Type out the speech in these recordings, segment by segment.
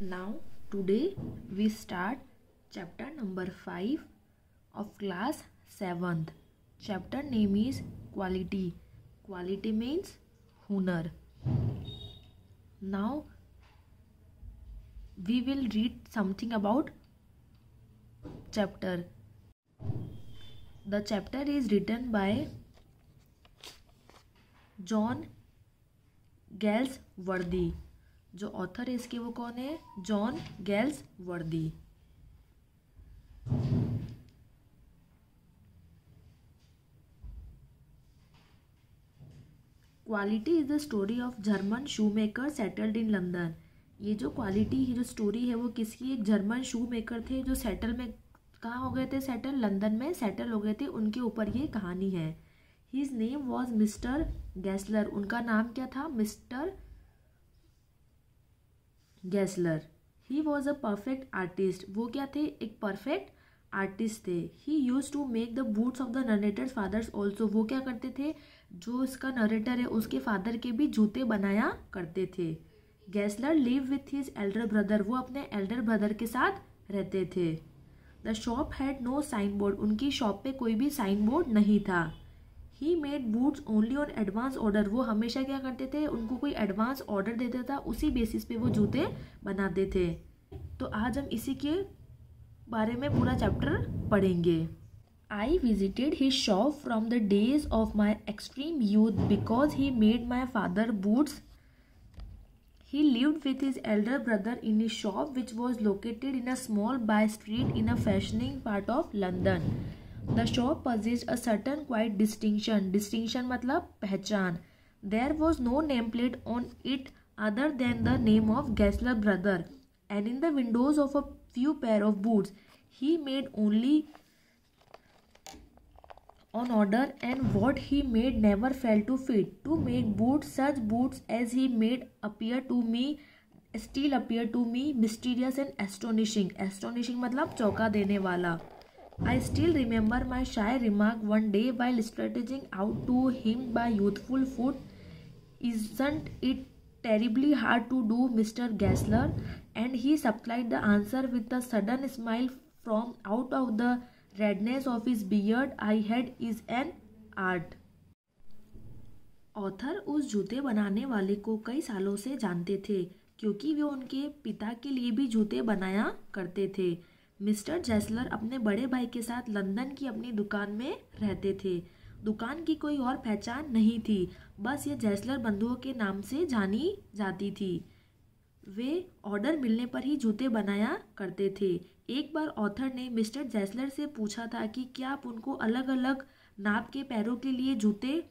Now, today we start chapter number 5 of class 7th. Chapter name is Quality. Quality means hunar. Now, we will read something about chapter. The chapter is written by John gales वर्दी. जो author है इसके वो कौन है? John gales वर्दी. Quality is the story of German shoe maker settled in London. ये जो क्वालिटी जो स्टोरी है वो किसकी? एक जर्मन शू मेकर थे जो सेटल में कहाँ हो गए थे? सेटल, लंदन में सेटल हो गए थे. उनके ऊपर ये कहानी है. His name was mister Gessler. उनका नाम क्या था? Mister Gessler. He was a perfect artist. वो क्या थे? एक परफेक्ट आर्टिस्ट थे. He use to make the boots of the narrator's father's also. वो क्या करते थे? जो इसका नरेटर है उसके फादर के भी जूते बनाया करते थे. Gessler live with his elder brother. वो अपने एल्डर ब्रदर के साथ रहते थे. The shop had no sign board. उनकी शॉप पे कोई भी साइन बोर्ड नहीं था. He made boots only on advance order. वो हमेशा क्या करते थे? उनको कोई एडवांस ऑर्डर देता था, उसी बेसिस पे वो जूते बनाते थे. तो आज हम इसी के बारे में पूरा चैप्टर पढ़ेंगे. I visited his shop from the days of my extreme youth because he made my father boots. He lived with his elder brother in his shop which was located in a small by street in a fashioning part of London. The shop possessed a certain quiet distinction. Distinction मतलब पहचान. There was no nameplate on it other than the name of Gessler brother. And in the windows of a few pair of boots, he made only on order, and what he made never failed to fit. To make boots, such boots as he made appear to me, still appear to me mysterious and astonishing. Astonishing मतलब चौंका देने वाला. I still remember my shy remark one day while strategizing out to him by youthful foot, "Isn't it terribly hard to do, Mr. Gessler?" And he supplied the answer with a sudden smile from out of the redness of his beard. I had is an art. Author उस जूते बनाने वाले को कई सालों से जानते थे क्योंकि वो उनके पिता के लिए भी जूते बनाया करते थे. मिस्टर जैसलर अपने बड़े भाई के साथ लंदन की अपनी दुकान में रहते थे. दुकान की कोई और पहचान नहीं थी, बस ये जैसलर बंधुओं के नाम से जानी जाती थी. वे ऑर्डर मिलने पर ही जूते बनाया करते थे. एक बार ऑथर ने मिस्टर जैसलर से पूछा था कि क्या आप उनको अलग अलग नाप के पैरों के लिए जूते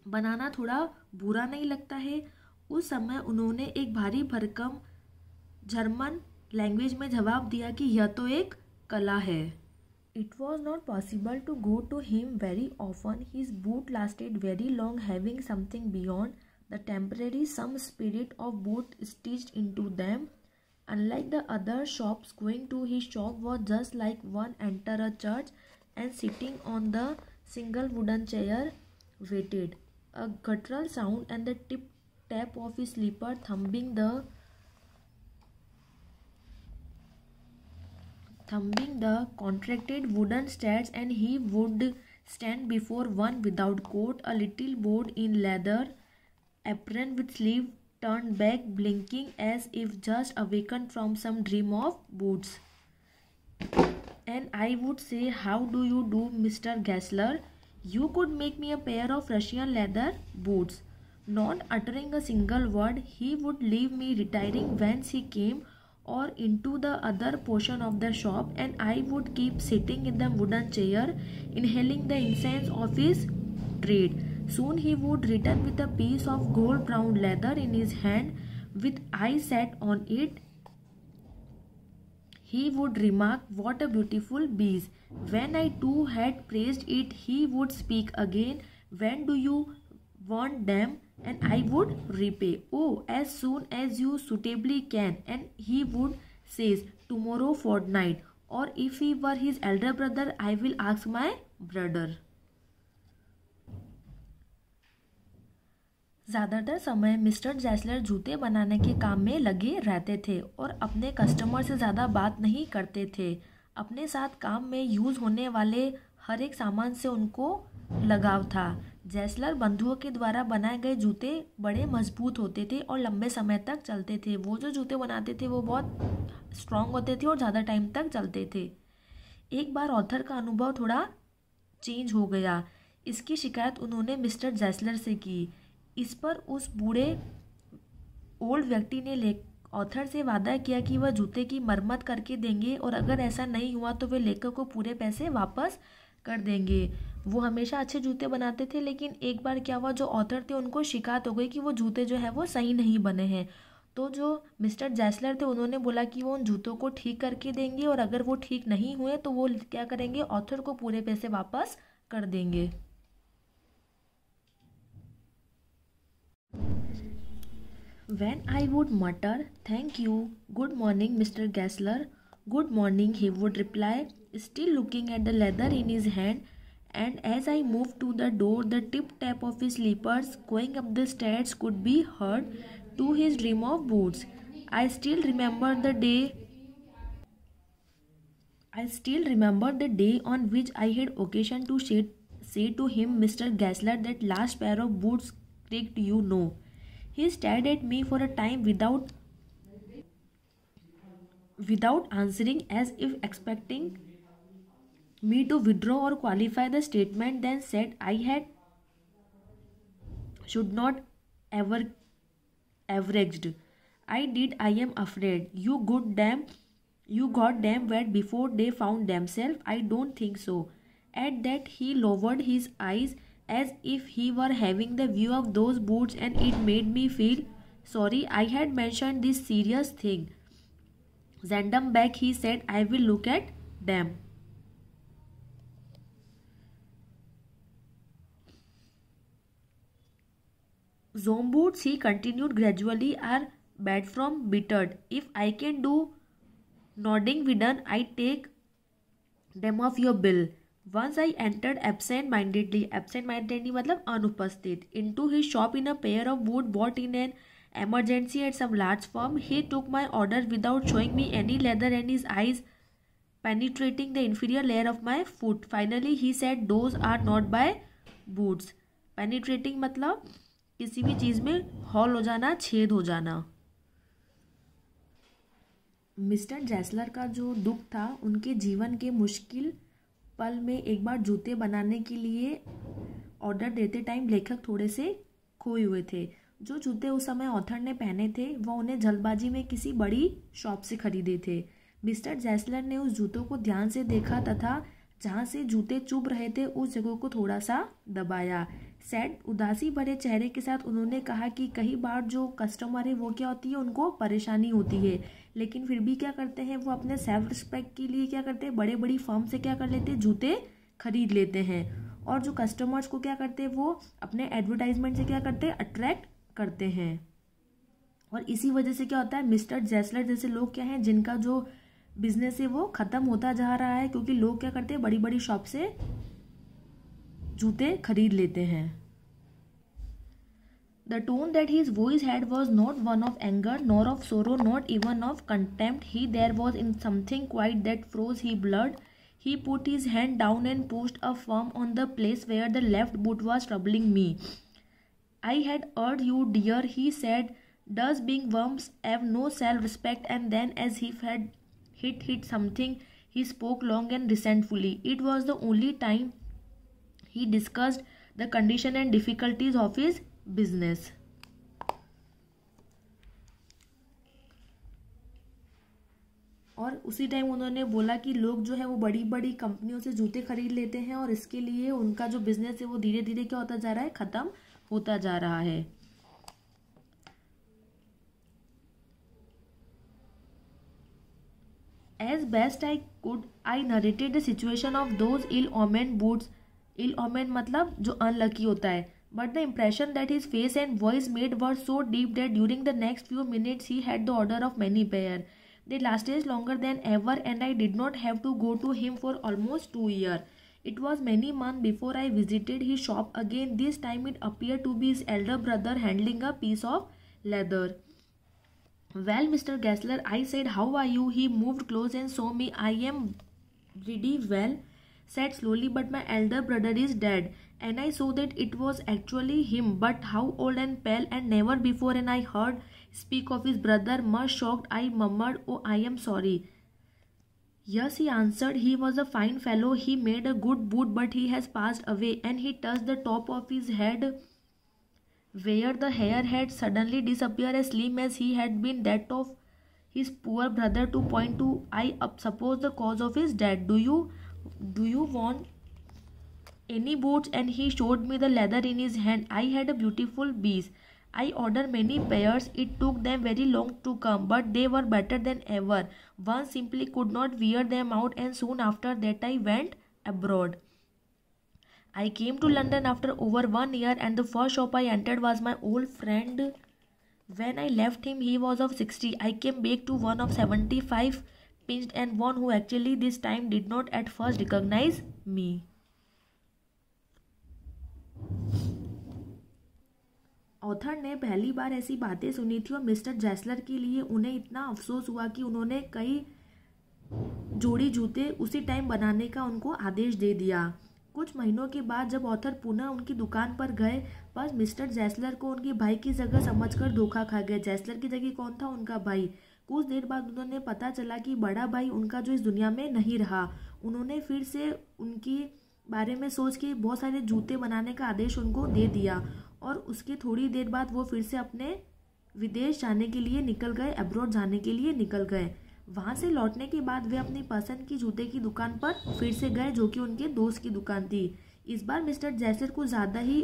बनाना थोड़ा बुरा नहीं लगता है. उस समय उन्होंने एक भारी भरकम जर्मन लैंग्वेज में जवाब दिया कि यह तो एक कला है. It was not possible to go to him very often. His boot lasted very long having something beyond the temporary some spirit of boot stitched into them. Unlike the other shops, going to his shop was just like one enter a church and sitting on the single wooden chair waited. A guttural sound and the tip tap of his slipper thumping the contracted wooden stairs, and he would stand before one without coat, a little board in leather apron with sleeve turned back, blinking as if just awakened from some dream of boots. And I would say, "How do you do, Mr. Gessler? You could make me a pair of Russian leather boots." Not uttering a single word, he would leave me retiring whence he came or into the other portion of the shop, and I would keep sitting in the wooden chair, inhaling the incense of his trade. Soon he would return with a piece of gold brown leather in his hand with I sat on it. He would remark, "What a beautiful beast." When I too had praised it, he would speak again, "When do you want them?" And I would repay, "Oh, as soon as you suitably can." And he would say, "Tomorrow fortnight." Or if he were his elder brother, "I will ask my brother." ज़्यादातर समय mister जैसलर जूते बनाने के काम में लगे रहते थे और अपने कस्टमर से ज़्यादा बात नहीं करते थे। अपने साथ काम में यूज़ होने वाले हर एक सामान से उनको लगाव था। जैसलर बंधुओं के द्वारा बनाए गए जूते बड़े मजबूत होते थे और लंबे समय तक चलते थे। वो जो जूते बनाते थे वो बहुत स्ट्रॉन्ग होते थे और ज़्यादा टाइम तक चलते थे। एक बार ऑथर का अनुभव थोड़ा चेंज हो गया। इसकी शिकायत उन्होंने मिस्टर जैसलर से की। इस पर उस बूढ़े ओल्ड व्यक्ति ने ऑथर से वादा किया कि वह जूते की मरम्मत करके देंगे और अगर ऐसा नहीं हुआ तो वे लेखक को पूरे पैसे वापस कर देंगे। वो हमेशा अच्छे जूते बनाते थे, लेकिन एक बार क्या हुआ, जो ऑथर थे उनको शिकायत हो गई कि वो जूते जो है वो सही नहीं बने हैं। तो जो मिस्टर जैसलर थे उन्होंने बोला कि वो उन जूतों को ठीक करके देंगे और अगर वो ठीक नहीं हुए तो वो क्या करेंगे, ऑथर को पूरे पैसे वापस कर देंगे। When I would mutter, "Thank you, good morning, Mr. Gessler." "Good morning," he would reply, still looking at the leather in his hand, and as I moved to the door, the tip-tap of his slippers going up the stairs could be heard to his dream of boots. I still remember the day on which I had occasion to say to him, "Mr. Gessler, that last pair of boots creaked, you know." He stared at me for a time without answering, as if expecting me to withdraw or qualify the statement, then said, "I should not ever averaged. I did, I am afraid. You goddamn wet before they found themselves? I don't think so." At that he lowered his eyes as if he were having the view of those boots, and it made me feel sorry I had mentioned this serious thing. "Send them back," he said. "I will look at them." "Zoom boots," he continued gradually, "are bad from bittered. If I can do nodding Vidon, I take them off your bill." Once I entered absent-mindedly मतलब अनुपस्थित, into his shop in a pair of boots bought in an emergency at some large firm. He took my order without showing me any leather, and his eyes penetrating the inferior layer of my foot. Finally he said, "Those are not my boots." Penetrating मतलब किसी भी चीज़ में hall हो जाना, छेद हो जाना। Mister जैसलर का जो दुख था, उनके जीवन के मुश्किल पल में एक बार जूते बनाने के लिए ऑर्डर देते टाइम लेखक थोड़े से खोए हुए थे। जो जूते उस समय ऑथर ने पहने थे वह उन्हें जल्दबाजी में किसी बड़ी शॉप से खरीदे थे। मिस्टर जैसलर ने उस जूतों को ध्यान से देखा तथा जहाँ से जूते चुभ रहे थे उस जगह को थोड़ा सा दबाया। सैड उदासी भरे चेहरे के साथ उन्होंने कहा कि कई बार जो कस्टमर है वो क्या होती है, उनको परेशानी होती है, लेकिन फिर भी क्या करते हैं, वो अपने सेल्फ रिस्पेक्ट के लिए क्या करते हैं, बड़े बड़ी फर्म से क्या कर लेते हैं, जूते खरीद लेते हैं। और जो कस्टमर्स को क्या करते हैं, वो अपने एडवर्टाइजमेंट से क्या करते हैं, अट्रैक्ट करते हैं। और इसी वजह से क्या होता है, मिस्टर जैसलर जैसे लोग क्या हैं, जिनका जो बिजनेस है वो ख़त्म होता जा रहा है, क्योंकि लोग क्या करते हैं, बड़ी बड़ी शॉप से जूते खरीद लेते हैं। The tone that his voice had was not one of anger, nor of sorrow, not even of contempt. There was in something quiet that froze his blood. He put his hand down and pushed a firm on the place where the left boot was troubling me. "I had heard you, dear," he said. "Does being worms have no self-respect?" And then, as if had hit something, he spoke long and resentfully. It was the only time he discussed the condition and difficulties of his business. और उसी time उन्होंने बोला कि लोग जो है वो बड़ी बड़ी कंपनियों से जूते खरीद लेते हैं और इसके लिए उनका जो बिजनेस है वो धीरे धीरे क्या होता जा रहा है, खत्म होता जा रहा है। As best I could, I narrated the situation of those ill-omened boots. Ill-omened मतलब जो unlucky होता है. But the impression that his face and voice made were so deep that during the next few minutes he had the order of many pair. They lasted longer than ever, and I did not have to go to him for almost 2 years. It was many months before I visited his shop again. This time it appeared to be his elder brother handling a piece of leather. Well, Mr. Gessler, I said, how are you? He moved close and saw me. I am pretty well, said slowly, but my elder brother is dead. And I saw that it was actually him. But how old and pale, and never before and I heard speak of his brother. Much shocked, I murmured, oh, I am sorry. Yes, he answered, he was a fine fellow. He made a good boot, but he has passed away. And he touched the top of his head, where the hair had suddenly disappeared, as slim as he had been, that of his poor brother, to point to, I suppose, the cause of his death. Do you want any boots? And he showed me the leather in his hand. I had a beautiful piece. I ordered many pairs. It took them very long to come, but they were better than ever. One simply could not wear them out, and soon after that I went abroad. I came to London after over 1 year, and the first shop I entered was my old friend. When I left him, he was of 60. I came back to one of 75, pinched, and one who actually this time did not at first recognize me. Author ने पहली बार ऐसी बातें सुनी थी और mister जैसलर के लिए उन्हें इतना अफसोस हुआ कि उन्होंने कई जोड़ी जूते उसी टाइम बनाने का उनको आदेश दे दिया। कुछ महीनों के बाद जब ऑथर पुनः उनकी दुकान पर गए, बस मिस्टर जैसलर को उनके भाई की जगह समझकर धोखा खा गए। जैसलर की जगह कौन था? उनका भाई। कुछ देर बाद उन्होंने पता चला कि बड़ा भाई उनका जो इस दुनिया में नहीं रहा। उन्होंने फिर से उनकी बारे में सोच के बहुत सारे जूते बनाने का आदेश उनको दे दिया और उसके थोड़ी देर बाद वो फिर से अपने विदेश जाने के लिए निकल गए, अब्रॉड जाने के लिए निकल गए। वहाँ से लौटने के बाद वे अपनी पसंद की जूते की दुकान पर फिर से गए, जो कि उनके दोस्त की दुकान थी। इस बार मिस्टर जैसलर को ज़्यादा ही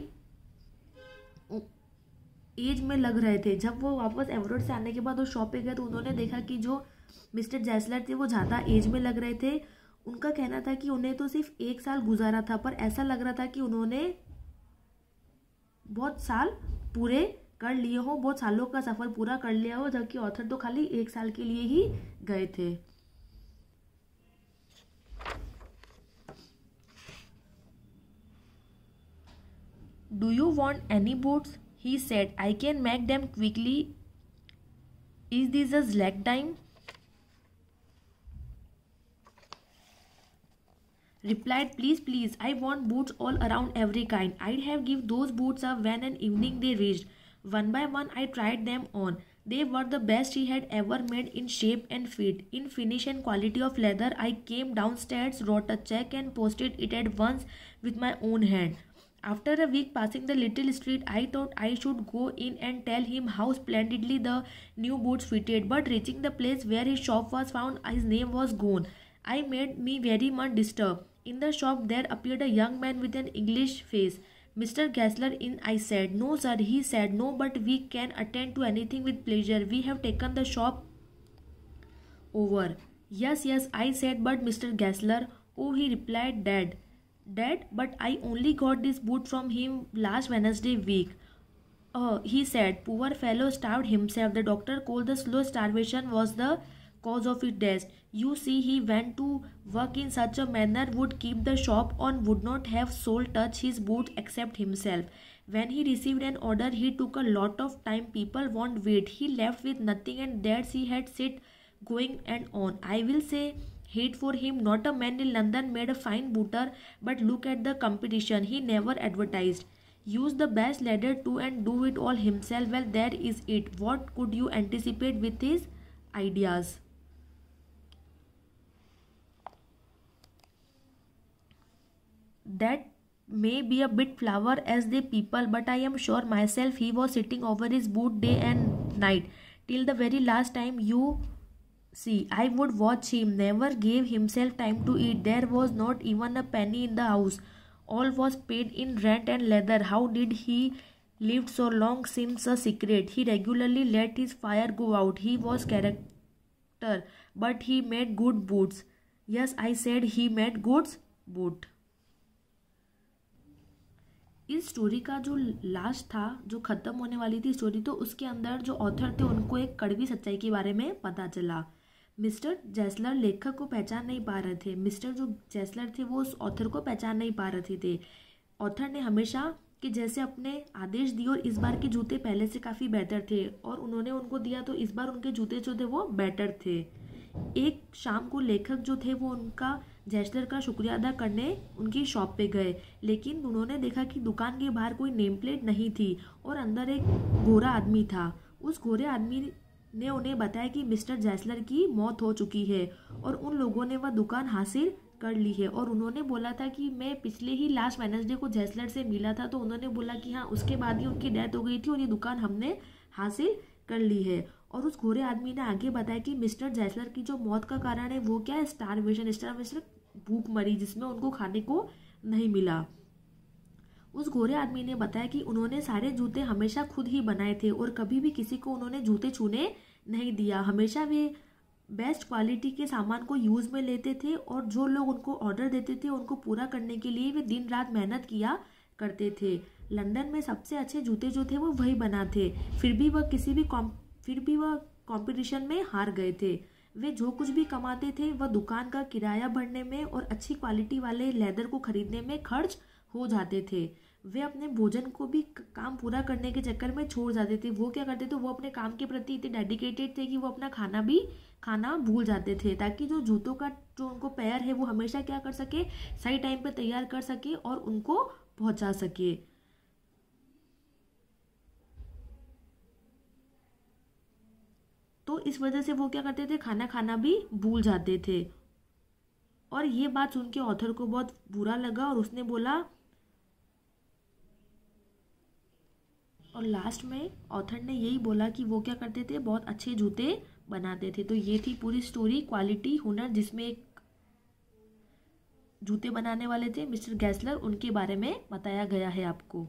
एज में लग रहे थे। जब वो वापस अब्रॉड से आने के बाद उस शॉप पे गए तो उन्होंने देखा कि जो मिस्टर जैसलर थे वो ज़्यादा एज में लग रहे थे। उनका कहना था कि उन्हें तो सिर्फ 1 साल गुजारा था, पर ऐसा लग रहा था कि उन्होंने बहुत साल पूरे कर लिए हो, बहुत सालों का सफ़र पूरा कर लिया हो, जबकि ऑथर तो खाली 1 साल के लिए ही गए थे। Do you want any boots? He said, I can make them quickly. Is this a slack time? Replied, please, I want boots all around every kind. I'd have give those boots up when an evening they reached. One by one I tried them on. They were the best he had ever made in shape and fit, in finish and quality of leather. I came downstairs, wrote a check and posted it at once with my own hand. After a week passing the little street, I thought I should go in and tell him how splendidly the new boots fitted, but reaching the place where his shop was found, his name was gone. I made me very much disturbed. In the shop there appeared a young man with an English face. Mr. Gessler in, I said. No, sir, he said. No, but we can attend to anything with pleasure. We have taken the shop over. Yes, I said, but Mr. Gessler, oh, he replied, dead, but I only got this boot from him last Wednesday week. He said, poor fellow starved himself. The doctor called the slow starvation was the cause of his death. You see, he went to work in such a manner would keep the shop on, would not have soul touch his boots except himself. When he received an order, he took a lot of time. People won't wait. He left with nothing, and that's he had sit going and on. I will say hate for him. Not a man in London made a fine booter, but look at the competition. He never advertised. Use the best leather too and do it all himself. Well, there is it. What could you anticipate with his ideas? That may be a bit flower as the people, but I am sure myself he was sitting over his boot day and night till the very last time. You see, I would watch him, never gave himself time to eat. There was not even a penny in the house. All was paid in rent and leather. How did he lived so long seems a secret. He regularly let his fire go out. He was character, but he made good boots. Yes, I said he made good boot. इस story का जो last था, जो ख़त्म होने वाली थी story, तो उसके अंदर जो ऑथर थे उनको एक कड़वी सच्चाई के बारे में पता चला। मिस्टर जेसलर लेखक को पहचान नहीं पा रहे थे। मिस्टर जो जेसलर थे वो उस ऑथर को पहचान नहीं पा रहे थे। ऑथर ने हमेशा कि जैसे अपने आदेश दिए और इस बार के जूते पहले से काफ़ी बेहतर थे और उन्होंने उनको दिया तो इस बार उनके जूते जो थे वो बेटर थे। एक शाम को लेखक जो थे वो उनका जेसलर का शुक्रिया अदा करने उनकी शॉप पे गए, लेकिन उन्होंने देखा कि दुकान के बाहर कोई नेम प्लेट नहीं थी और अंदर एक गोरा आदमी था। उस गोरे आदमी ने उन्हें बताया कि मिस्टर जेसलर की मौत हो चुकी है और उन लोगों ने वह दुकान हासिल कर ली है। और उन्होंने बोला था कि मैं पिछले ही लास्ट वेडनेसडे को जेसलर से मिला था, तो उन्होंने बोला कि हाँ उसके बाद ही उनकी डेथ हो गई थी और ये दुकान हमने हासिल कर ली है। और उस गोरे आदमी ने आगे बताया कि मिस्टर जेसलर की जो मौत का कारण है वो क्या है, स्टारवेशन भूख मरी जिसमें उनको खाने को नहीं मिला। उस गोरे आदमी ने बताया कि उन्होंने सारे जूते हमेशा खुद ही बनाए थे और कभी भी किसी को उन्होंने जूते छूने नहीं दिया। हमेशा वे बेस्ट क्वालिटी के सामान को यूज़ में लेते थे और जो लोग उनको ऑर्डर देते थे उनको पूरा करने के लिए वे दिन रात मेहनत किया करते थे। लंदन में सबसे अच्छे जूते जो थे वो वही बनाते, फिर भी वह कंपटीशन में हार गए थे। वे जो कुछ भी कमाते थे वह दुकान का किराया भरने में और अच्छी क्वालिटी वाले लेदर को खरीदने में खर्च हो जाते थे। वे अपने भोजन को भी काम पूरा करने के चक्कर में छोड़ जाते थे। वो क्या करते थे, वो अपने काम के प्रति इतने डेडिकेटेड थे कि वो अपना खाना भूल जाते थे, ताकि जो जूतों का जो उनको पेयर है वो हमेशा क्या कर सके, सही टाइम पे तैयार कर सके और उनको पहुंचा सके। तो इस वजह से वो क्या करते थे, खाना भी भूल जाते थे। और ये बात सुन के ऑथर को बहुत बुरा लगा और उसने बोला, और लास्ट में ऑथर ने यही बोला कि वो क्या करते थे, बहुत अच्छे जूते बनाते थे। तो ये थी पूरी स्टोरी, क्वालिटी हुनर, जिसमें एक जूते बनाने वाले थे मिस्टर गेसलर, उनके बारे में बताया गया है आपको।